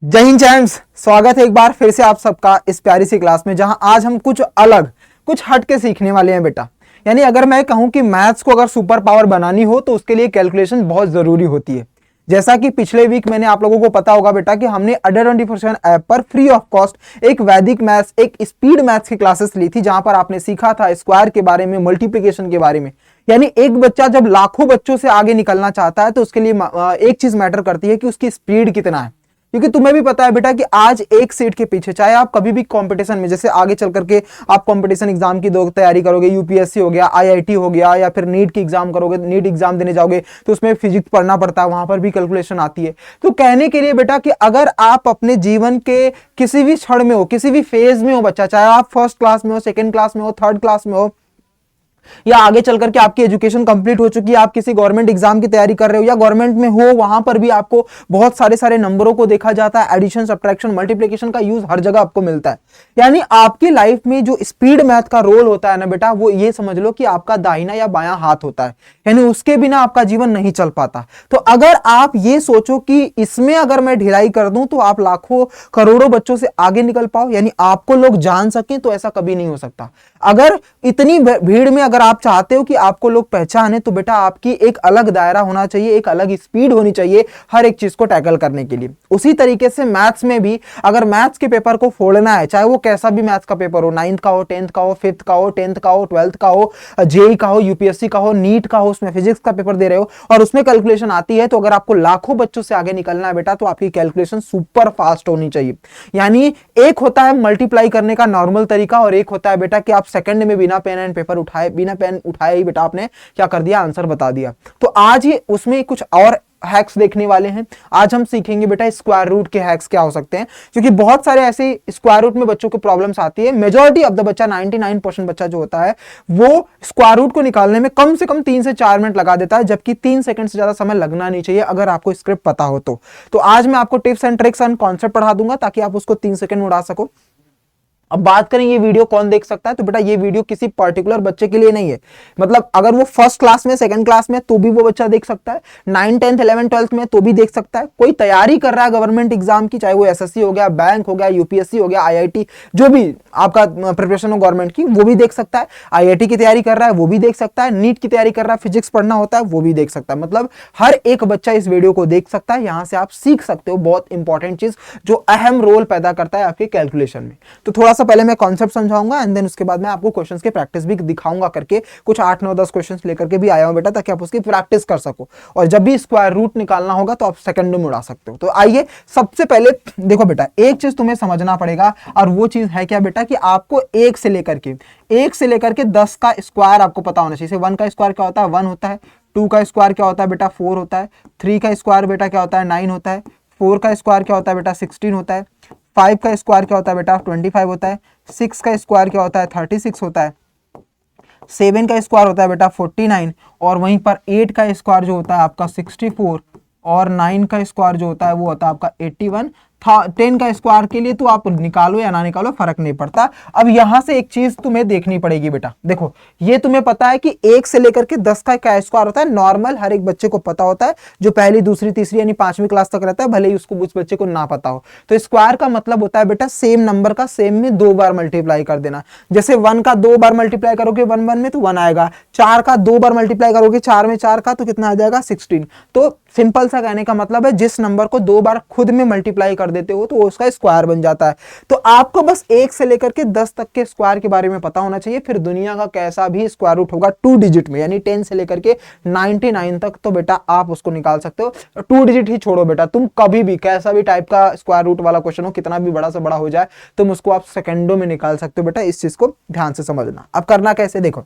जय हिंद चैम्प्स, स्वागत है एक बार फिर से आप सबका इस प्यारी सी क्लास में, जहां आज हम कुछ अलग कुछ हट के सीखने वाले हैं बेटा। यानी अगर मैं कहूं कि मैथ्स को अगर सुपर पावर बनानी हो तो उसके लिए कैलकुलेशन बहुत जरूरी होती है। जैसा कि पिछले वीक मैंने आप लोगों को पता होगा बेटा कि हमने अडर 24/7 ऐप पर फ्री ऑफ कॉस्ट एक वैदिक मैथ्स, एक स्पीड मैथ्स की क्लासेस ली थी, जहां पर आपने सीखा था स्क्वायर के बारे में, मल्टीप्लिकेशन के बारे में। यानी एक बच्चा जब लाखों बच्चों से आगे निकलना चाहता है तो उसके लिए एक चीज मैटर करती है कि उसकी स्पीड कितना है। क्योंकि तुम्हें भी पता है बेटा कि आज एक सीट के पीछे, चाहे आप कभी भी कंपटीशन में, जैसे आगे चल करके आप कंपटीशन एग्जाम की दो तैयारी करोगे, यूपीएससी हो गया, आईआईटी हो गया, या फिर नीट की एग्जाम करोगे, नीट एग्जाम देने जाओगे तो उसमें फिजिक्स पढ़ना पड़ता है, वहां पर भी कैलकुलेशन आती है। तो कहने के लिए बेटा कि अगर आप अपने जीवन के किसी भी क्षण में हो, किसी भी फेज में हो बच्चा, चाहे आप फर्स्ट क्लास में हो, सेकेंड क्लास में हो, थर्ड क्लास में हो, या आगे चल करके आपकी एजुकेशन कंप्लीट हो चुकी है, आप किसी गवर्नमेंट एग्जाम की तैयारी कर रहे हो या गवर्नमेंट में हो, वहां पर भी आपको बहुत सारे नंबरों को देखा जाता है। एडिशन, सब्ट्रैक्शन, मल्टीप्लिकेशन का यूज हर जगह आपको मिलता है। यानी आपकी लाइफ में जो स्पीड मैथ का रोल होता है ना बेटा, वो ये समझ लो कि आपका दाहिना या बायां हाथ होता है। यानी उसके बिना आपका जीवन नहीं चल पाता। तो अगर आप ये सोचो कि इसमें अगर मैं ढिलाई कर दूं तो आप लाखों करोड़ों बच्चों से आगे निकल पाओ, यानी आपको लोग जान सकें, तो ऐसा कभी नहीं हो सकता। अगर इतनी भीड़ में अगर आप चाहते हो कि आपको लोग पहचाने, तो बेटा आपकी एक अलग दायरा होना चाहिए, एक अलग स्पीड होनी चाहिए हर एक चीज को टैकल करने के लिए। उसी तरीके से मैथ्स में भी अगर मैथ्स के पेपर को फोड़ना है, चाहे वो कैसा भी मैथ्स का पेपर हो, 9th का हो, 10th का हो, 5th का हो, 10th का हो, 12th का हो, जेई का हो, यूपीएससी का हो, नीट का हो, उसमें फिजिक्स का पेपर दे रहे हो और उसमें कैलकुलेशन आती है, तो अगर आपको लाखों बच्चों से आगे निकलना है बेटा, तो आपकी कैलकुलेशन सुपर फास्ट होनी चाहिए। यानी एक होता है मल्टीप्लाई करने का नॉर्मल तरीका, और एक होता है बेटा कि आप सेकंड में बिना पेन एंड पेपर उठाए, बिना पेन उठाए ही बेटा आपने क्या कर दिया, आंसर बता दिया। तो आज ये उसमें कुछ और हैक्स देखने वाले हैं। आज हम सीखेंगे बेटा स्क्वायर रूट के हैक्स क्या हो सकते हैं, क्योंकि बहुत सारे ऐसे स्क्वायर रूट में बच्चों को प्रॉब्लम्स आती है। मेजॉरिटी ऑफ द बच्चा, 99% बच्चा जो होता है वो स्क्वायर रूट को निकालने में कम से कम 3 से 4 मिनट लगा देता है, जबकि 3 सेकंड से ज्यादा समय लगना नहीं चाहिए अगर आपको स्क्रिप्ट पता हो तो आज मैं आपको tips and tricks and concept पढ़ा दूंगा ताकि आप उसको 3 सेकंड में उड़ा सको। अब बात करें ये वीडियो कौन देख सकता है, तो बेटा ये वीडियो किसी पर्टिकुलर बच्चे के लिए नहीं है। मतलब अगर वो फर्स्ट क्लास में, सेकंड क्लास में, तो भी वो बच्चा देख सकता है, 9, 10th, 11th, 12th में तो भी देख सकता है। कोई तैयारी कर रहा है गवर्नमेंट एग्जाम की, चाहे वो एसएससी हो गया, बैंक हो गया, यूपीएससी हो गया, आईआईटी, जो भी आपका प्रिपरेशन हो गवर्नमेंट की, वो भी देख सकता है। आईआईटी की तैयारी कर रहा है वो भी देख सकता है, नीट की तैयारी कर रहा है, फिजिक्स पढ़ना होता है वो भी देख सकता है। मतलब हर एक बच्चा इस वीडियो को देख सकता है। यहां से आप सीख सकते हो बहुत इंपॉर्टेंट चीज जो अहम रोल पैदा करता है आपके कैलकुलेशन में। तो थोड़ा सा पहले मैं कॉन्सेप्ट समझाऊंगा एंड देन उसके बाद मैं आपको क्वेश्चंस की प्रैक्टिस भी दिखाऊंगा करके। कुछ 8, 9, 10 क्वेश्चंस लेकर के भी आया हूं बेटा, ताकि आप उसकी प्रैक्टिस कर सको, और जब भी स्क्वायर रूट निकालना होगा तो आप सेकंडों में उड़ा सकते हो। तो आइए, सबसे पहले देखो बेटा, एक चीज तुम्हें समझना पड़ेगा, और वो चीज है क्या बेटा कि आपको 1 से लेकर के 10 का स्क्वायर आपको पता होना चाहिए। 1 का स्क्वायर क्या होता है, 1 होता है। 2 का स्क्वायर क्या होता है बेटा, 4 होता है। 3 का स्क्वायर बेटा क्या होता है, 9 होता है। 4 का स्क्वायर क्या होता है बेटा, 16 होता है। 5 का स्क्वायर क्या होता है बेटा, 25 होता है। 6 का स्क्वायर क्या होता है, 36 होता है। 7 का स्क्वायर होता है बेटा 49, और वहीं पर 8 का स्क्वायर जो होता है आपका 64, और 9 का स्क्वायर जो होता है वो होता है आपका 81। 10 का स्क्वायर के लिए तो आप निकालो या ना निकालो फर्क नहीं पड़ता। अब यहां से एक चीज तुम्हें देखनी पड़ेगी बेटा, देखो ये तुम्हें पता है कि 1 से लेकर के 10 का क्या स्क्वायर होता है, नॉर्मल हर एक बच्चे को पता होता है, जो पहली, दूसरी, तीसरी यानी 5वीं क्लास तक रहता है, भले ही उसको उस बच्चे को ना पता हो। तो स्क्वायर का मतलब होता है बेटा सेम नंबर का सेम में 2 बार मल्टीप्लाई कर देना। जैसे 1 का 2 बार मल्टीप्लाई करोगे 1 1 में तो 1 आएगा। 4 का 2 बार मल्टीप्लाई करोगे 4 में 4 का तो कितना आ जाएगा, 16। तो सिंपल सा कहने का मतलब है जिस नंबर को 2 बार खुद में मल्टीप्लाई कर देते हो तो वो उसका स्क्वायर बन जाता है। तो आपको बस 1 से लेकर के 10 तक के स्क्वायर के बारे में पता होना चाहिए, फिर दुनिया का कैसा भी स्क्वायर रूट होगा 2 डिजिट में, यानी 10 से लेकर के 99 तक, तो बेटा आप उसको निकाल सकते हो। 2 डिजिट ही छोड़ो बेटा, तुम कभी भी कैसा भी टाइप का स्क्वायर रूट वाला क्वेश्चन हो, कितना भी बड़ा से बड़ा हो जाए, तुम उसको आप सेकंडों में निकाल सकते हो बेटा। इस चीज को ध्यान से समझना। अब करना कैसे, देखो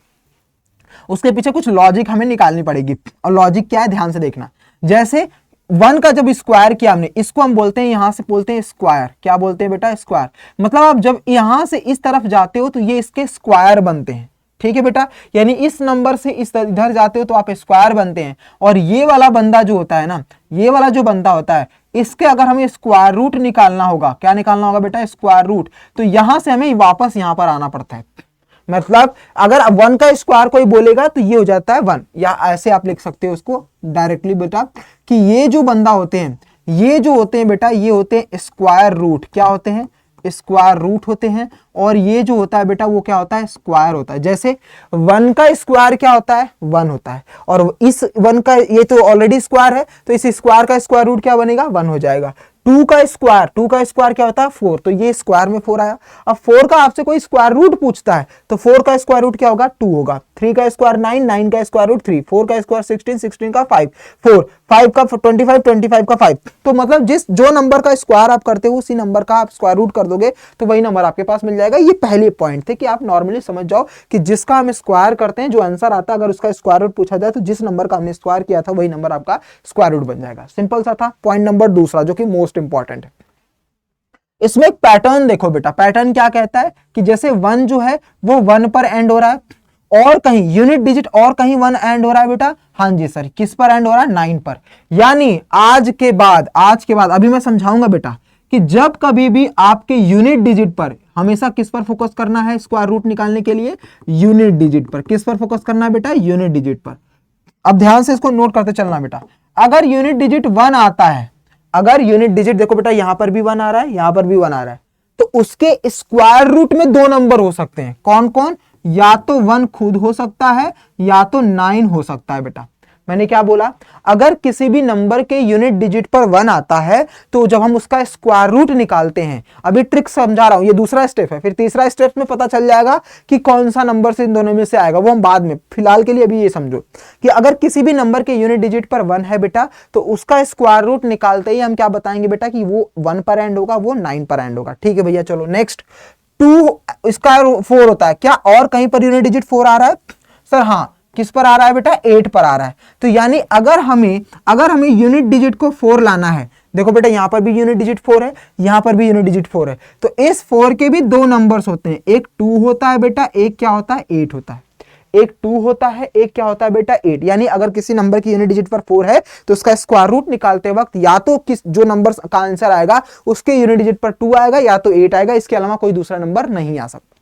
उसके पीछे कुछ लॉजिक हमें निकालनी पड़ेगी, और लॉजिक क्या है ध्यान से देखना। जैसे 1 का जब स्क्वायर किया हमने, इसको हम बोलते हैं, यहां से बोलते हैं स्क्वायर। क्या बोलते हैं बेटा, स्क्वायर। मतलब आप जब यहां से इस तरफ जाते हो तो ये इसके स्क्वायर बनते हैं, ठीक है बेटा। यानी इस नंबर से इस इधर जाते हो तो आप स्क्वायर बनते हैं। और ये वाला बंदा जो होता है ना, ये वाला जो बंदा होता है, इसके अगर हमें स्क्वायर रूट निकालना होगा, क्या निकालना होगा बेटा, स्क्वायर रूट, तो यहां से हमें वापस यहां पर आना पड़ता है। मतलब अगर 1 का स्क्वायर कोई बोलेगा तो ये हो जाता है 1, या ऐसे आप लिख सकते हो उसको डायरेक्टली बेटा कि ये जो बंदा होते हैं, ये जो होते हैं बेटा ये होते हैं स्क्वायर रूट। क्या होते हैं? स्क्वायर रूट होते हैं। और ये जो होता है बेटा वो क्या होता है? स्क्वायर होता है। जैसे 1 का स्क्वायर क्या होता है? 1 होता है। और इस 1 का ये तो ऑलरेडी स्क्वायर है, तो इस स्क्वायर का स्क्वायर रूट क्या बनेगा? 1 हो जाएगा। 2 का स्क्वायर क्या होता है? 4। तो ये स्क्वायर में 4 आया। अब 4 का आपसे कोई स्क्वायर रूट पूछता है तो 4 का स्क्वायर रूट क्या होगा? 2 होगा। 3 का स्क्वायर 9, 9 का स्क्वायर रूट 3, 4 का स्क्वायर 16, 16 का 5, 4, 5 का 25, 25 का 5। तो मतलब जो नंबर का स्क्वायर आप करते हो उसी नंबर का आप स्क्वायर रूट कर दोगे तो वही नंबर आपके पास मिल जाएगा। ये पहले पॉइंट थे कि आप नॉर्मली समझ जाओ कि जिसका हम स्क्वायर करते हैं जो आंसर आता है अगर उसका स्क्वायर रूट पूछा जाए तो जिस नंबर का हमने स्क्वायर किया था वही नंबर आपका स्क्वायर रूट बन जाएगा। सिंपल सा था। पॉइंट नंबर दूसरा जो कि मोस्ट इंपॉर्टेंट है, इसमें एक पैटर्न देखो बेटा। पैटर्न क्या कहता है कि जैसे 1 जो है वो 1 पर एंड हो रहा है और कहीं यूनिट डिजिट और कहीं 1 एंड हो रहा है बेटा। हाँ जी सर, किस पर एंड हो रहा है? 9 पर। यानी आज के बाद अभी मैं समझाऊंगा बेटा कि जब कभी भी आपके यूनिट डिजिट पर, हमेशा किस पर फोकस करना है स्क्वायर रूट निकालने के लिए? यूनिट डिजिट पर। किस पर फोकस करना है बेटा? यूनिट डिजिट पर। अब ध्यान से इसको नोट करते चलना बेटा। अगर यूनिट डिजिट 1 आता है, अगर यूनिट डिजिट देखो बेटा यहां पर भी 1 आ रहा है, यहां पर भी 1 आ रहा है, तो उसके स्क्वायर रूट में 2 नंबर हो सकते हैं। कौन कौन? या तो 1 खुद हो सकता है या तो 9 हो सकता है बेटा। मैंने क्या बोला? अगर किसी भी नंबर के यूनिट डिजिट पर 1 आता है तो जब हम उसका स्क्वायर रूट निकालते हैं, अभी ट्रिक समझा रहा हूं, ये दूसरा स्टेप है, फिर तीसरा स्टेप में पता चल जाएगा कि कौन सा नंबर से इन दोनों में से आएगा, वो हम बाद में। फिलहाल के लिए अभी ये समझो कि अगर किसी भी नंबर के यूनिट डिजिट पर 1 है बेटा तो उसका स्क्वायर रूट निकालते ही हम क्या बताएंगे बेटा कि वो 1 पर एंड होगा, वो 9 पर एंड होगा। ठीक है भैया, चलो नेक्स्ट। 2 इसका 4 होता है क्या? और कहीं पर यूनिट डिजिट 4 आ रहा है सर? हाँ, किस पर आ रहा है बेटा? 8 पर आ रहा है। तो यानी अगर हमें यूनिट डिजिट को 4 लाना है, देखो बेटा यहां पर भी यूनिट डिजिट 4 है, यहां पर भी यूनिट डिजिट 4 है, तो इस 4 के भी 2 नंबर्स होते हैं। एक 2 होता है बेटा, एक क्या होता है? 8 होता है। एक 2 होता है, एक क्या होता है बेटा? 8। यानी अगर किसी नंबर की यूनिट डिजिट पर 4 है तो उसका स्क्वायर रूट निकालते वक्त या तो जो नंबर का आंसर आएगा उसके यूनिट डिजिट पर 2 आएगा या तो 8 आएगा, इसके अलावा कोई दूसरा नंबर नहीं आ सकता।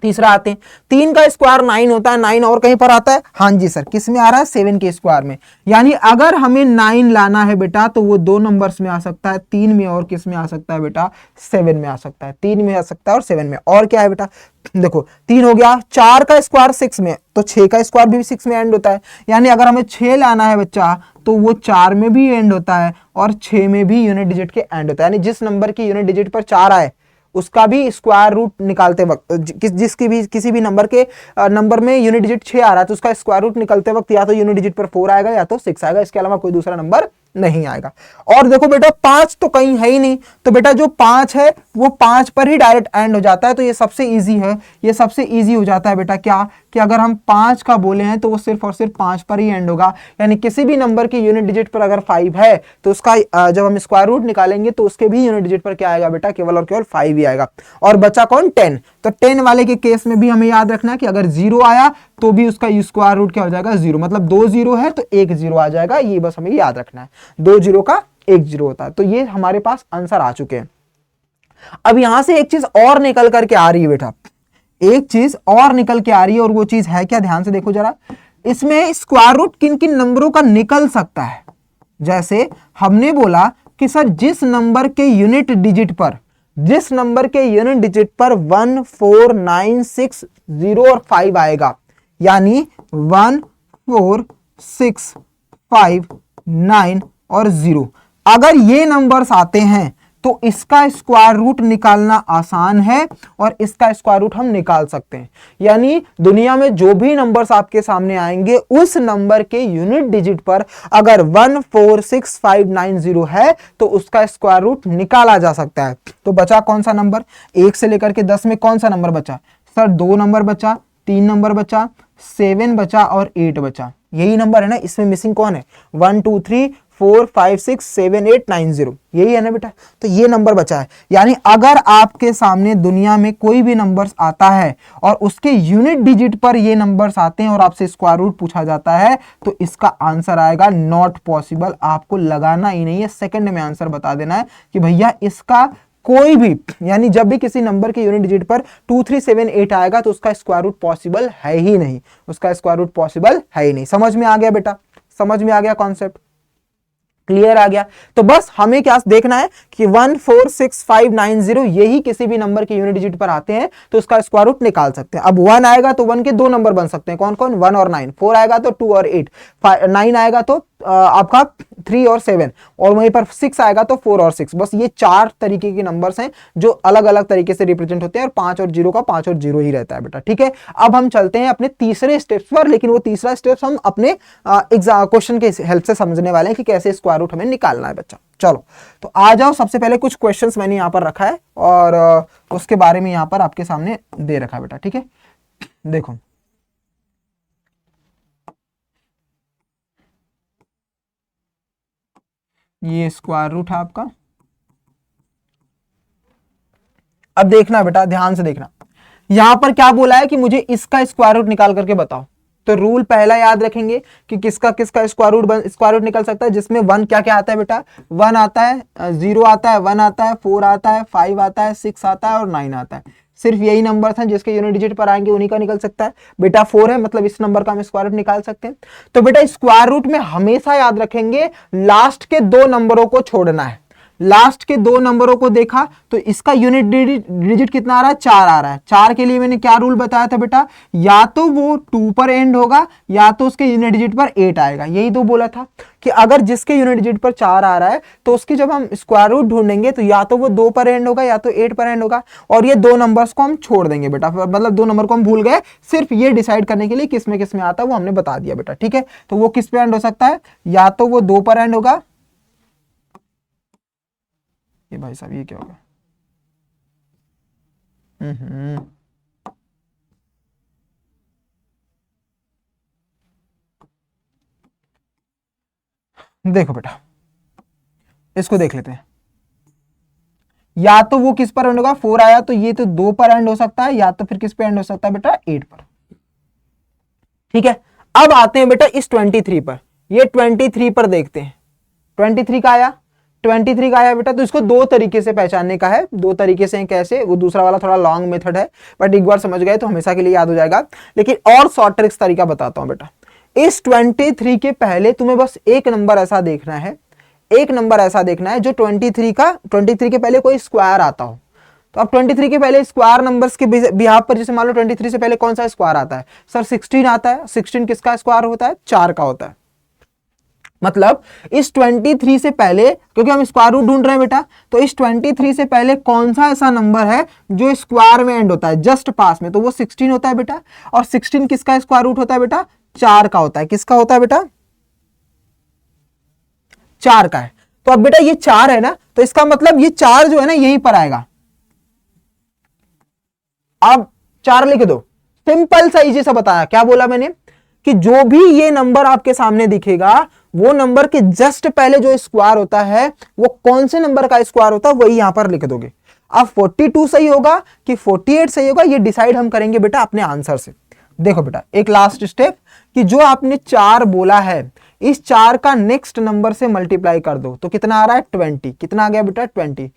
तीसरा आते हैं, 3 का स्क्वायर 9 होता है, 9 और कहीं पर आता है? हाँ जी सर, किस में आ रहा है? 7 के स्क्वायर में। यानी अगर हमें 9 लाना है बेटा तो वो 2 नंबर्स में आ सकता है, 3 में और किस में आ सकता है बेटा? 7 में आ सकता है। 3 में आ सकता है और 7 में। और क्या है बेटा? देखो 3 हो गया, 4 का स्क्वायर 6 में, तो 6 का स्क्वायर भी 6 में एंड होता है। यानी अगर हमें 6 लाना है बच्चा तो वो 4 में भी एंड होता है और 6 में भी यूनिट डिजिट के एंड होता है। यानी जिस नंबर की यूनिट डिजिट पर 4 आए उसका भी स्क्वायर रूट निकालते वक्त, किसी भी नंबर के नंबर में यूनिट डिजिट 6 आ रहा है तो उसका स्क्वायर रूट निकालते वक्त या तो यूनिट डिजिट पर 4 आएगा या तो 6 आएगा, इसके अलावा कोई दूसरा नंबर नहीं आएगा। और देखो बेटा 5 तो कहीं है ही नहीं, तो बेटा जो 5 है वो 5 पर ही डायरेक्ट एंड हो जाता है। तो ये सबसे इजी है, ये सबसे इजी हो जाता है बेटा। क्या कि अगर हम 5 का बोले हैं तो वो सिर्फ और सिर्फ 5 पर ही एंड होगा। यानी किसी भी नंबर की यूनिट डिजिट पर अगर 5 है तो उसका जब हम स्क्वायर रूट निकालेंगे तो उसके भी यूनिट डिजिट पर क्या आएगा बेटा? केवल और केवल 5 ही आएगा। और बचा कौन? 10। तो 10 वाले के केस में भी हमें याद रखना है कि अगर 0 आया तो भी उसका स्क्वायर रूट क्या हो जाएगा? 0। मतलब 2 0 है तो 1 0 आ जाएगा, ये बस हमें याद रखना है। 2 0 का 1 0 होता है। तो ये हमारे पास आंसर आ चुके हैं। अब यहां से एक चीज और निकल करके आ रही है बेटा, एक चीज और निकल के आ रही है, और वो चीज है क्या? ध्यान से देखो जरा। इसमें स्क्वायर रूट किन किन नंबरों का निकल सकता है? जैसे हमने बोला कि सर जिस नंबर के यूनिट डिजिट पर 1 4 9 6 0 और 5 आएगा, यानी 1 4 6 5 9 और 0, अगर ये नंबर्स आते हैं तो इसका स्क्वायर रूट निकालना आसान है और इसका स्क्वायर रूट हम निकाल सकते हैं। यानी दुनिया में जो भी नंबर्स आपके सामने आएंगे उस नंबर के यूनिट डिजिट पर अगर 1 4 6 5 9 0 है तो उसका स्क्वायर रूट निकाला जा सकता है। तो बचा कौन सा नंबर? 1 से लेकर के 10 में कौन सा नंबर बचा सर? 2 नंबर बचा, 3 नंबर बचा, 7 बचा और 8 बचा। यही नंबर है ना, इसमें मिसिंग कौन है? 1 2 3 4 5 6 7 8 9 0, यही है ना बेटा। तो ये नंबर बचा है। यानी अगर आपके सामने दुनिया में कोई भी नंबर्स आता है और उसके यूनिट डिजिट पर ये नंबर्स आते हैं और आपसे स्क्वायर रूट पूछा जाता है तो इसका आंसर आएगा नॉट पॉसिबल। आपको लगाना ही नहीं है, सेकंड में आंसर बता देना है कि भैया इसका कोई भी, यानी जब भी किसी नंबर के यूनिट डिजिट पर 2 3 7 8 आएगा तो उसका स्क्वायर रूट पॉसिबल है ही नहीं, उसका स्क्वायर रूट पॉसिबल है ही नहीं। समझ में आ गया बेटा? समझ में आ गया कॉन्सेप्ट? क्लियर आ गया। तो बस हमें क्या देखना है कि 146590 यही किसी भी नंबर के यूनिट डिजिट पर आते हैं तो उसका स्क्वायर रूट निकाल सकते हैं। अब 1 आएगा तो 1 के दो नंबर बन सकते हैं, कौन कौन, 1 और 9, 4 आएगा तो 2 और 8, 9 आएगा तो आपका 3 और 7, और वहीं पर 6 आएगा तो 4 और 6। बस ये 4 तरीके के नंबर्स हैं जो अलग अलग तरीके से रिप्रेजेंट होते हैं, और 5 और 0 का 5 और 0 ही रहता है बेटा, ठीक है। अब हम चलते हैं अपने तीसरे स्टेप्स पर, लेकिन वो तीसरा स्टेप्स हम अपने एग्जाम क्वेश्चन के हेल्प से समझने वाले हैं कि कैसे स्क्वायर रूट हमें निकालना है बच्चा। चलो तो आ जाओ, सबसे पहले कुछ क्वेश्चंस मैंने यहाँ पर रखा है और उसके बारे में यहाँ पर आपके सामने दे रखा है बेटा, ठीक है। देखो ये स्क्वायर रूट है आपका। अब देखना बेटा, ध्यान से देखना, यहां पर क्या बोला है कि मुझे इसका स्क्वायर रूट निकाल करके बताओ। तो रूल पहला याद रखेंगे कि किसका किसका स्क्वायर रूट निकल सकता है, जिसमें 1 क्या क्या आता है बेटा, 1 आता है, 0 आता है, 1 आता है, 4 आता है, 5 आता है, 6 आता है और 9 आता है। सिर्फ यही नंबर हैं जिसके यूनिट डिजिट पर आएंगे उन्हीं का निकल सकता है बेटा। 4 है मतलब इस नंबर का हम स्क्वायर रूट निकाल सकते हैं। तो बेटा स्क्वायर रूट में हमेशा याद रखेंगे लास्ट के दो नंबरों को छोड़ना है। लास्ट के दो नंबरों को देखा तो इसका यूनिट डिजिट कितना आ रहा है, 4 आ रहा है। 4 के लिए मैंने क्या रूल बताया था बेटा, या तो वो 2 पर एंड होगा या तो उसके यूनिट डिजिट पर 8 आएगा। यही तो बोला था कि अगर जिसके यूनिट डिजिट पर 4 आ रहा है तो उसकी जब हम स्क्वायर रूट ढूंढेंगे तो या तो वो 2 पर एंड होगा या तो 8 पर एंड होगा, और ये दो नंबर्स को हम छोड़ देंगे बेटा, मतलब दो नंबर को हम भूल गए। सिर्फ ये डिसाइड करने के लिए किस में आता है वो हमने बता दिया बेटा, ठीक है। तो वो किस पे एंड हो सकता है, या तो वो 2 पर एंड होगा, ये भाई साहब ये क्या होगा, देखो बेटा इसको देख लेते हैं। या तो वो किस पर एंड होगा, 4 आया तो ये तो 2 पर एंड हो सकता है, या तो फिर किस पे एंड हो सकता है बेटा, 8 पर, ठीक है। अब आते हैं बेटा इस 23 पर। ये 23 पर देखते हैं, 23 का आया, 23 का आया बेटा। तो इसको दो तरीके से पहचानने का है, दो तरीके से कैसे, वो दूसरा वाला थोड़ा लॉन्ग मेथड है, बट एक बार समझ गए तो हमेशा के लिए याद हो जाएगा। लेकिन और शॉर्ट ट्रिक्स तरीका बताता हूं बेटा। इस 23 के पहले तुम्हें बस एक नंबर ऐसा देखना है, एक नंबर ऐसा देखना है जो 23 के पहले कोई स्क्वायर आता हो। तो अब 23 के पहले स्क्वायर नंबर्स के बिहाफ पर, जैसे मान लो 23 से पहले कौन सा स्क्वायर आता है सर, 16 आता है। 16 किसका स्क्वायर होता है, 4 का होता है। मतलब इस 23 से पहले, क्योंकि हम स्क्वायर रूट ढूंढ रहे हैं बेटा, तो इस 23 से पहले कौन सा ऐसा नंबर है जो स्क्वायर में एंड होता है, जस्ट पास में, तो वो 16 होता है बेटा। और 16 किसका स्क्वायर रूट होता है बेटा, 4 का होता है। किसका होता है बेटा, 4 का है। तो अब बेटा ये 4 है ना, तो इसका मतलब ये 4 जो है ना यहीं पर आएगा। अब 4 लिख दो, सिंपल सा इजी सा बताया। क्या बोला मैंने कि जो भी ये नंबर आपके सामने दिखेगा वो नंबर के जस्ट पहले जो स्क्वायर होता है वो कौन से नंबर का स्क्वायर होता है वही यहां पर लिख दोगे। अब 42 सही होगा कि 48 सही होगा ये डिसाइड हम करेंगे बेटा अपने आंसर से। देखो बेटा एक लास्ट स्टेप कि जो आपने 4 बोला है इस 4 का नेक्स्ट नंबर से मल्टीप्लाई कर दो तो कितना आ रहा है, 20। कितना आ गया बेटा, 20।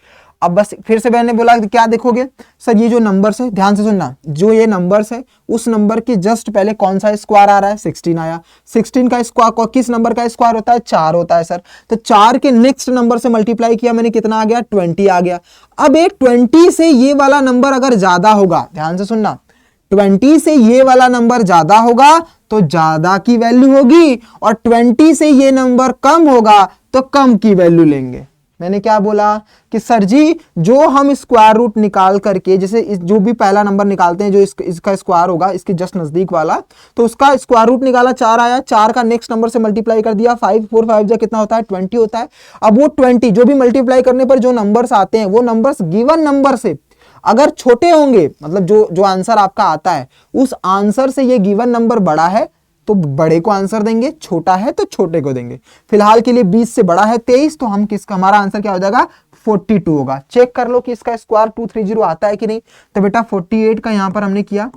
अब बस फिर से मैंने बोला कि क्या देखोगे सर, ये जो नंबर्स है ध्यान से सुनना, जो ये नंबर्स है उस नंबर के जस्ट पहले कौन सा स्क्वायर आ रहा है, 16 आया। 16 का स्क्वायर किस नंबर का स्क्वायर होता है, 4 होता है सर। तो 4 के नेक्स्ट नंबर से मल्टीप्लाई किया मैंने, कितना आ गया, 20 आ गया। अब एक 20 से ये वाला नंबर अगर ज्यादा होगा, ध्यान से सुनना, 20 से ये वाला नंबर ज्यादा होगा तो ज्यादा की वैल्यू होगी, और 20 से ये नंबर कम होगा तो कम की वैल्यू लेंगे। मैंने क्या बोला कि सर जी जो हम स्क्वायर रूट निकाल करके, जैसे जो भी पहला नंबर निकालते हैं जो इसका स्क्वायर होगा इसके जस्ट नजदीक वाला, तो उसका स्क्वायर रूट निकाला, 4 आया, 4 का नेक्स्ट नंबर से मल्टीप्लाई कर दिया, 5 4 5 जा कितना होता है, 20 होता है। अब वो 20 जो भी मल्टीप्लाई करने पर जो नंबर्स आते हैं वो नंबर्स गिवन नंबर से अगर छोटे होंगे, मतलब जो आंसर आपका आता है उस आंसर से ये गिवन नंबर बड़ा है तो बड़े को आंसर देंगे, छोटा है तो छोटे को देंगे। फिलहाल के लिए 20 से बड़ा है 23, तो हम किसका, हमारा आंसर क्या हो जाएगा, 42 होगा। चेक कर लो कि इसका स्क्वायर 230 आता है कि नहीं। तो बेटा 48 का यहां पर हमने किया,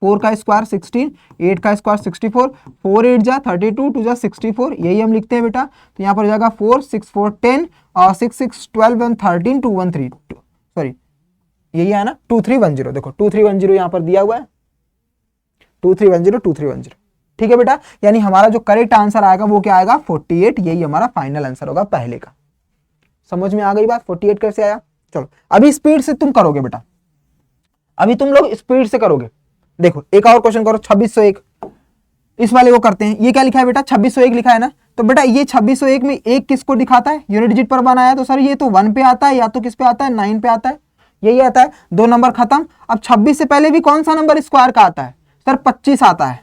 4 का स्क्वायर 16, 8 का स्क्वायर 64, 4 8 जा 32, 2 जा 64, यही हम लिखते हैं बेटा। तो यहां पर हो जाएगा 4 6 4 10 और 6 6 12 1 13 2 1 3, सॉरी यही है ना, 2310। देखो 2310 यहां पर दिया हुआ है, 2310 2310। ठीक है बेटा, यानी हमारा जो करेक्ट आंसर आएगा वो क्या आएगा 48, यही हमारा फाइनल आंसर होगा पहले का। समझ में आ गई बात, 48 कैसे आया। चलो अभी स्पीड से तुम करोगे बेटा, अभी तुम लोग स्पीड से करोगे। देखो एक और क्वेश्चन करो, 2601, इस वाले को करते हैं। ये क्या लिखा है बेटा, 2601 लिखा है ना, तो बेटा ये 2601 में एक किसको दिखाता है, यूनिट डिजिट पर बनाया, तो सर ये तो 1 पे आता है या तो किस पे आता है 9 पे आता है, यही आता है। 2 नंबर खत्म। अब 26 से पहले भी कौन सा नंबर स्क्वायर का आता है, सर 25 आता है।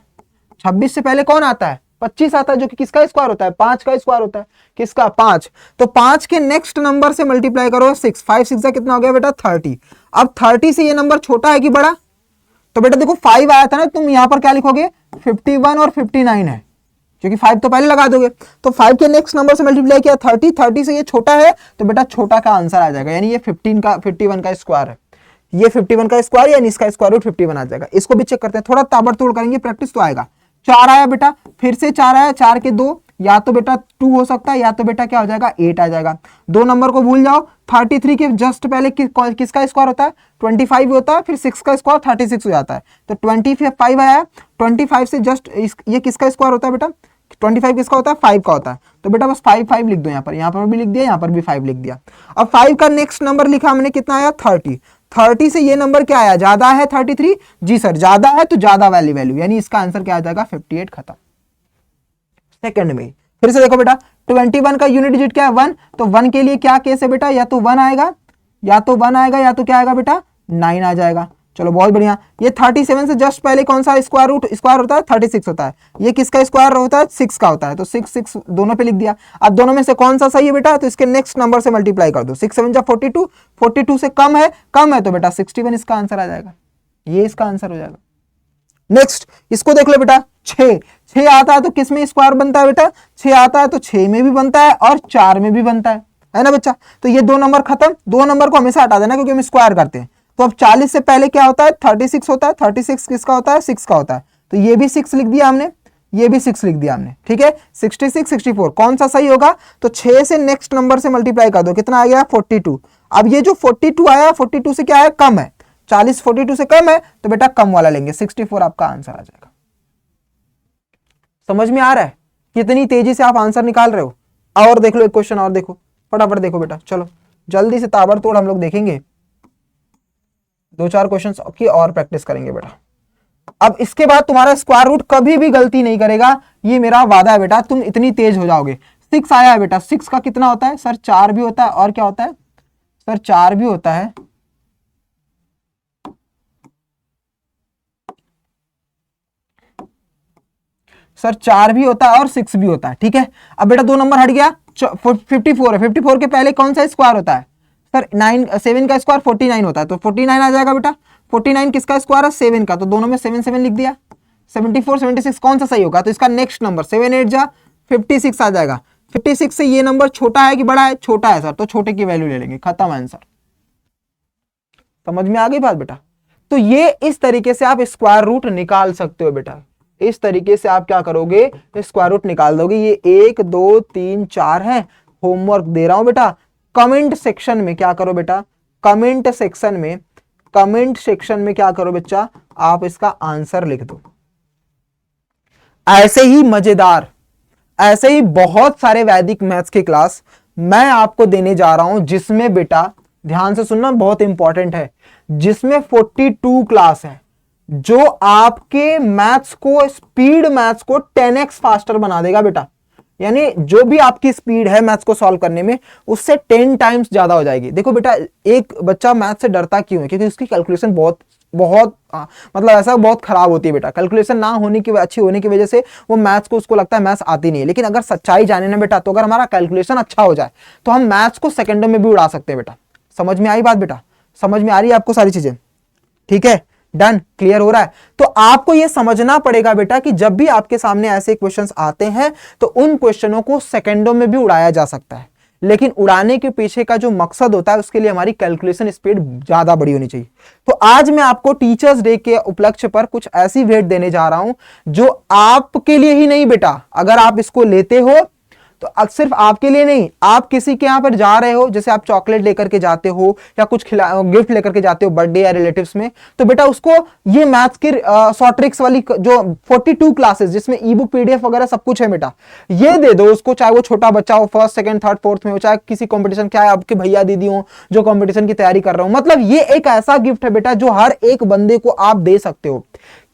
26 से पहले कौन आता है, 25 आता है, जो कि किसका स्क्वायर होता है, 5 का स्क्वायर होता है, किसका 5। तो 5 के नेक्स्ट नंबर से मल्टीप्लाई करो 6, 5 6 का कितना हो गया बेटा 30। अब 30 से ये नंबर छोटा है कि बड़ा, तो बेटा देखो 5 आया था ना, तुम यहां पर क्या लिखोगे 51 और 59 है, क्योंकि 5 तो पहले लगा दोगे। तो 5 के नेक्स्ट नंबर से मल्टीप्लाई किया 30, 30 से ये छोटा है, तो बेटा छोटा का आंसर आ जाएगा, यानी ये 51 का स्क्वायर है, ये 51 का स्क्वायर यानी इसका स्क्वायर रूट 51 आ जाएगा। इसको भी चेक करते हैं, थोड़ा ताबड़तोड़ करेंगे, प्रैक्टिस तो आएगा। 4 आया बेटा, फिर से 4 आया, 4 के 2, या तो बेटा 2 हो सकता है, या तो बेटा क्या हो जाएगा 8 आ जाएगा। 2 नंबर को भूल जाओ, 33 के जस्ट पहले किसका स्क्वायर होता है 25 होता है, फिर 6 का स्क्वायर 36 हो जाता है, तो 25 आया। 25 से जस्ट ये किसका स्क्वायर होता है बेटा, 25 किसका होता है 5 का होता है, तो बेटा बस 5 लिख दो, यहाँ पर भी लिख दिया, यहाँ पर भी 5 लिख दिया। अब 5 का नेक्स्ट नंबर लिखा हमने, कितना आया 30। 30 से ये नंबर क्या आया, ज्यादा है 33, जी सर ज्यादा है, तो ज्यादा वैल्यू, यानी इसका आंसर क्या आ जाएगा 58, खत्म। सेकंड में फिर से देखो बेटा, 21 का यूनिट डिजिट क्या है 1, तो 1 के लिए क्या केस है बेटा, या तो 1 आएगा, या तो 1 आएगा, या तो क्या आएगा बेटा 9 आ जाएगा। चलो बहुत बढ़िया। ये 37 से जस्ट पहले कौन सा स्क्वायर होता है 36 होता है, ये किसका स्क्वायर होता है 6 का होता है, तो 6 दोनों पे लिख दिया। अब दोनों में से कौन सा सही है बेटा, तो इसके नेक्स्ट नंबर से मल्टीप्लाई कर दो, 6 7 जा 42, 42 से कम है तो बेटा 61 इसका आंसर आ जाएगा, ये इसका आंसर हो जाएगा। नेक्स्ट इसको देख लो बेटा, 6 आता है तो किस में स्क्वायर बनता है बेटा, 6 आता है तो 6 में भी बनता है और 4 में भी बनता है ना बच्चा। तो ये 2 नंबर खत्म, 2 नंबर को हमेशा हटा देना क्योंकि हम स्क्वायर करते हैं। तो अब 40 से पहले क्या होता है 36 होता है, 36 किसका होता है 6 का होता है, तो ये भी 6 लिख दिया हमने, ये भी 6 लिख दिया हमने, ठीक है। 66 64 कौन सा सही होगा, तो 6 से नेक्स्ट नंबर से मल्टीप्लाई कर दो, कितना आ गया 42। अब ये जो 42 आया 42 से क्या है कम है, 40 42 से कम है, तो बेटा कम वाला लेंगे, 64 आपका आंसर आ जाएगा। समझ में आ रहा है कितनी तेजी से आप आंसर निकाल रहे हो। और देख लो एक क्वेश्चन और देखो, फटाफट देखो बेटा, चलो जल्दी से ताबड़तोड़ हम लोग देखेंगे, 2-4 क्वेश्चंस की और प्रैक्टिस करेंगे बेटा। अब इसके बाद तुम्हारा स्क्वायर रूट कभी भी गलती नहीं करेगा, ये मेरा वादा है बेटा, तुम इतनी तेज हो जाओगे। 6 आया है बेटा, 6 का कितना होता है सर 4 भी होता है, और क्या होता है सर 4 भी होता है, सर 4 भी होता है और 6 भी होता है, ठीक है। अब बेटा 2 नंबर हट गया, 54 है, 54 के पहले कौन सा स्क्वायर होता है सर 7 का स्क्वायर 49 होता है, तो 49 आ जाएगा बेटा। 49 किसका स्क्वायर है 7 का, तो दोनों में 7 लिख दिया। 74 76 कौन सा सही होगा, तो इसका नेक्स्ट नंबर 7 8 जा 56 आ जाएगा। 56 से ये नंबर छोटा है कि बड़ा है, छोटा है सर, तो छोटे की वैल्यू ले लेंगे, खत्म आंसर। समझ में आ गई बात बेटा। तो ये इस तरीके से आप स्क्वायर रूट निकाल सकते हो बेटा, इस तरीके से आप क्या करोगे स्क्वायर रूट निकाल दोगे। ये 1 2 3 4 है, होमवर्क दे रहा हूं बेटा। कमेंट सेक्शन में क्या करो बेटा, कमेंट सेक्शन में क्या करो बच्चा, आप इसका आंसर लिख दो। ऐसे ही मजेदार, ऐसे ही बहुत सारे वैदिक मैथ्स की क्लास मैं आपको देने जा रहा हूं, जिसमें बेटा ध्यान से सुनना बहुत इंपॉर्टेंट है, जिसमें 42 क्लास है, जो आपके मैथ्स को स्पीड मैथ्स को 10x फास्टर बना देगा बेटा। यानी जो भी आपकी स्पीड है मैथ्स को सॉल्व करने में, उससे 10 टाइम्स ज्यादा हो जाएगी। देखो बेटा एक बच्चा मैथ्स से डरता क्यों है, क्योंकि उसकी कैलकुलेशन बहुत मतलब ऐसा बहुत खराब होती है बेटा। कैलकुलेशन ना होने की अच्छी होने की वजह से वो मैथ्स को उसको लगता है मैथ्स आती नहीं है। लेकिन अगर सच्चाई जाने ना बेटा, तो अगर हमारा कैलकुलेशन अच्छा हो जाए तो हम मैथ्स को सेकंडों में भी उड़ा सकते हैं बेटा। समझ में आई बात बेटा, समझ में आ रही है आपको सारी चीजें, ठीक है, डन, क्लियर हो रहा है। तो आपको यह समझना पड़ेगा बेटा कि जब भी आपके सामने ऐसे क्वेश्चंस आते हैं तो उन क्वेश्चनों को सेकंडों में भी उड़ाया जा सकता है, लेकिन उड़ाने के पीछे का जो मकसद होता है उसके लिए हमारी कैलकुलेशन स्पीड ज्यादा बड़ी होनी चाहिए। तो आज मैं आपको टीचर्स डे के उपलक्ष्य पर कुछ ऐसी भेंट देने जा रहा हूं जो आपके लिए ही नहीं बेटा, अगर आप इसको लेते हो सिर्फ आपके लिए नहीं, आप किसी के यहाँ पर जा रहे हो, जैसे आप चॉकलेट लेकर के जाते हो या कुछ गिफ्ट लेकर के जाते हो बर्थडे या रिलेटिव्स में, तो बेटा उसको ये मैथ्स की शॉर्ट ट्रिक्स वाली जो 42 क्लासेस जिसमें ई बुक पीडीएफ वगैरह सब कुछ है बेटा, ये दे दो उसको, चाहे वो छोटा बच्चा हो, फर्स्ट सेकंड थर्ड फोर्थ में हो, चाहे किसी कंपटीशन, क्या है आपके भैया दीदी हो जो कंपटीशन की तैयारी कर रहे हो। मतलब ये एक ऐसा गिफ्ट है बेटा जो हर एक बंदे को आप दे सकते हो।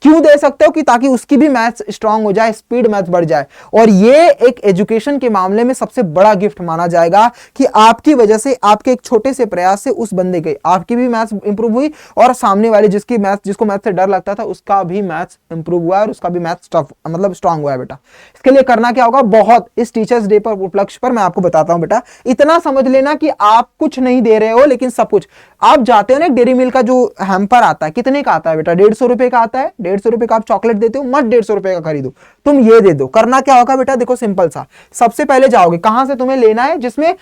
क्यों दे सकते हो? कि ताकि उसकी भी मैथ्स स्ट्रांग हो जाए, स्पीड मैथ्स बढ़ जाए। और ये एक एजुकेशन के मामले में सबसे बड़ा गिफ्ट माना जाएगा कि आपकी वजह से, आपके एक छोटे से प्रयास से उस बंदे के, आपकी भी मैथ्स इंप्रूव हुई और सामने वाले जिसको मैथ्स से डर लगता था उसका भी मैथ्स इंप्रूव हुआ और उसका भी मैथ्स टफ मतलब स्ट्रांग हुआ है बेटा। इसके लिए करना क्या होगा, बहुत इस टीचर्स डे पर, उपलक्ष्य पर मैं आपको बताता हूं बेटा। इतना समझ लेना कि आप कुछ नहीं दे रहे हो लेकिन सब कुछ। आप जाते हो ना, डेयरी मिल्क का जो हैम्पर आता है, कितने का आता है बेटा? 150 रुपए का आता है। 150 रुपए का आप चॉकलेट देते हो, मत 150 रुपए का खरीदो, तुम ये दे दो। करना क्या होगा बेटा, देखो सिंपल सा, सबसे पहले जाओगे कहां से, तुम्हें लेना है जिसमें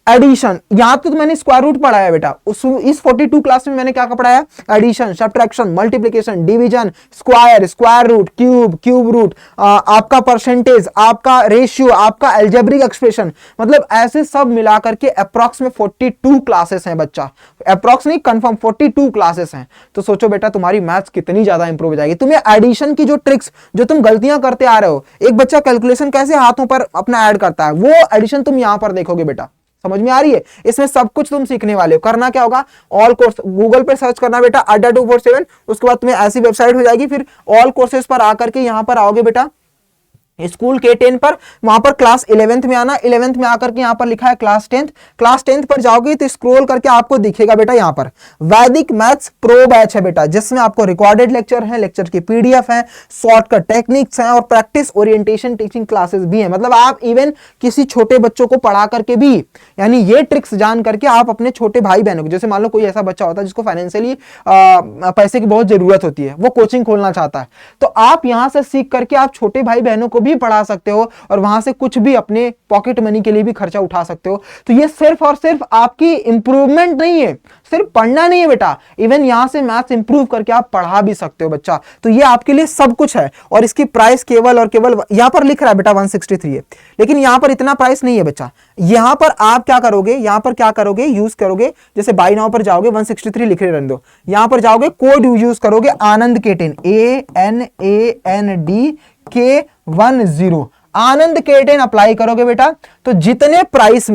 एडिशन, यहां तो मैंने स्क्वायर रूट पढ़ा है बेटा, इस 42 क्लास में मैंने क्या पढ़ाया? Addition, subtraction, multiplication, division, square, square root, cube, cube root, आपका परसेंटेज, आपका रेशियो, आपका एल्जेब्रिक एक्सप्रेशन, मतलब ऐसे सब मिलाकर के अप्रॉक्स में 42 क्लासेस हैं बच्चा। अप्रॉक्स नहीं, कंफर्म 42 क्लासेस हैं। तो सोचो बेटा तुम्हारी मैथ्स कितनी ज्यादा इंप्रूव हो जाएगी। तुम्हें एडिशन की जो ट्रिक्स, जो तुम गलतियां करते आ रहे हो, एक बच्चा कैलकुलेशन कैसे हाथों पर अपना ऐड करता है, वो एडिशन तुम यहां पर देखोगे बेटा। समझ में आ रही है? इसमें सब कुछ तुम सीखने वाले हो। करना क्या होगा, ऑल कोर्स गूगल पे सर्च करना बेटा, अड्डा 247, उसके बाद तुम्हें ऐसी वेबसाइट हो जाएगी, फिर ऑल कोर्सेज पर आकर के यहां पर आओगे बेटा, स्कूल के 10 पर, वहां पर क्लास 11th में आना। 11th में आकर के यहां पर लिखा है क्लास 10th, क्लास 10th पर जाओगे तो स्क्रॉल करके आपको दिखेगा बेटा यहां पर वैदिक मैथ्स प्रो बैच है बेटा, जिसमें आपको रिकॉर्डेड लेक्चर है, लेक्चर की पीडीएफ है, शॉर्टकट टेक्निक्स हैं और प्रैक्टिस ओरिएंटेशन टीचिंग क्लासेस भी हैं। मतलब आप इवन किसी छोटे बच्चों को पढ़ा करके भी, यानी ये ट्रिक्स जान करके आप अपने छोटे भाई बहनों को, जैसे मान लो कोई ऐसा बच्चा होता है जिसको फाइनेंशियली पैसे की बहुत जरूरत होती है, वो कोचिंग खोलना चाहता है, तो आप यहां से सीख करके आप छोटे भाई बहनों को भी पढ़ा सकते हो और वहां से कुछ भी अपने पॉकेट मनी के लिए भी खर्चा उठा सकते हो। तो ये सिर्फ और सिर्फ आपकी इंप्रूवमेंट नहीं है, सिर्फ पढ़ना नहीं है बेटा, इवन यहां से मैथ्स इंप्रूव करके आप पढ़ा भी सकते हो बच्चा। तो ये आपके लिए सब कुछ है और इसकी प्राइस केवल और केवल यहां पर लिख रहा है बेटा 163 है, लेकिन यहां पर इतना प्राइस नहीं है बच्चा। यहां पर आप क्या करोगे, यहां पर क्या करोगे, यूज करोगे, जैसे बाय नाउ पर जाओगे, 163 लिख रहने दो, यहां पर जाओगे, कोड यूज करोगे आनंद K10, ANANDK10, आनंद K10 अप्लाई करोगे बेटा, तो जितने प्राइस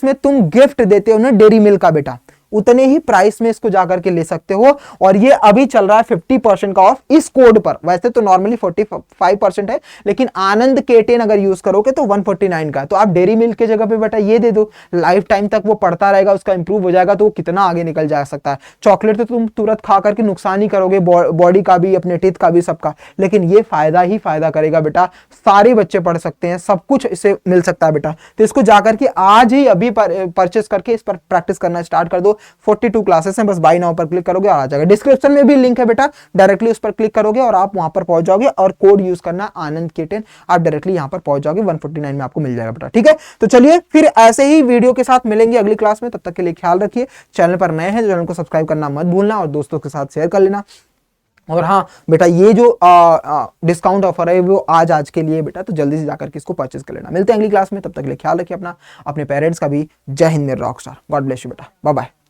में तुम गिफ्ट देते हो ना डेयरी मिल्क का बेटा, उतने ही प्राइस में इसको जाकर के ले सकते हो। और ये अभी चल रहा है 50% का ऑफ इस कोड पर, वैसे तो नॉर्मली 45% है, लेकिन आनंद K10 अगर यूज करोगे तो 149 का। तो आप डेयरी मिल्क की जगह पे बेटा ये दे दो, लाइफ टाइम तक वो पढ़ता रहेगा, उसका इंप्रूव हो जाएगा, तो वो कितना आगे निकल जा सकता है। चॉकलेट तो तुम तुरंत खा करके नुकसान ही करोगे, बॉडी का भी, अपने टीथ का भी, सबका, लेकिन ये फायदा ही फायदा करेगा बेटा। सारे बच्चे पढ़ सकते हैं, सब कुछ इसे मिल सकता है बेटा। तो इसको जाकर के आज ही अभी परचेस करके इस पर प्रैक्टिस करना स्टार्ट कर दो। 42 क्लासेस हैं, बस बाय नाउ पर क्लिक करोगे और आ जाएगा। डिस्क्रिप्शन में भी लिंक है बेटा, डायरेक्टली उस पर क्लिक करोगे और आप वहां पर पहुंच जाओगे और कोड यूज करना आनंद K10, आप डायरेक्टली यहां पर पहुंच जाओगे, 149 में आपको मिल जाएगा बेटा। ठीक है, तो चलिए फिर ऐसे ही वीडियो के साथ मिलेंगे अगली क्लास में, तब तक के लिए ख्याल रखिए। चैनल पर नए हैं तो चैनल को सब्सक्राइब करना मत भूलना और दोस्तों के साथ शेयर कर लेना। और हाँ बेटा, ये जो डिस्काउंट ऑफर है वो आज के लिए बेटा, तो जल्दी से जाकर के इसको परचेज कर लेना। मिलते हैं अगली क्लास में, तब तक के लिए ख्याल रखिए अपना, अपने पेरेंट्स का भी। जय हिंद मेरे रॉकस्टार, गॉड ब्लेस यू बेटा, बाय बाय।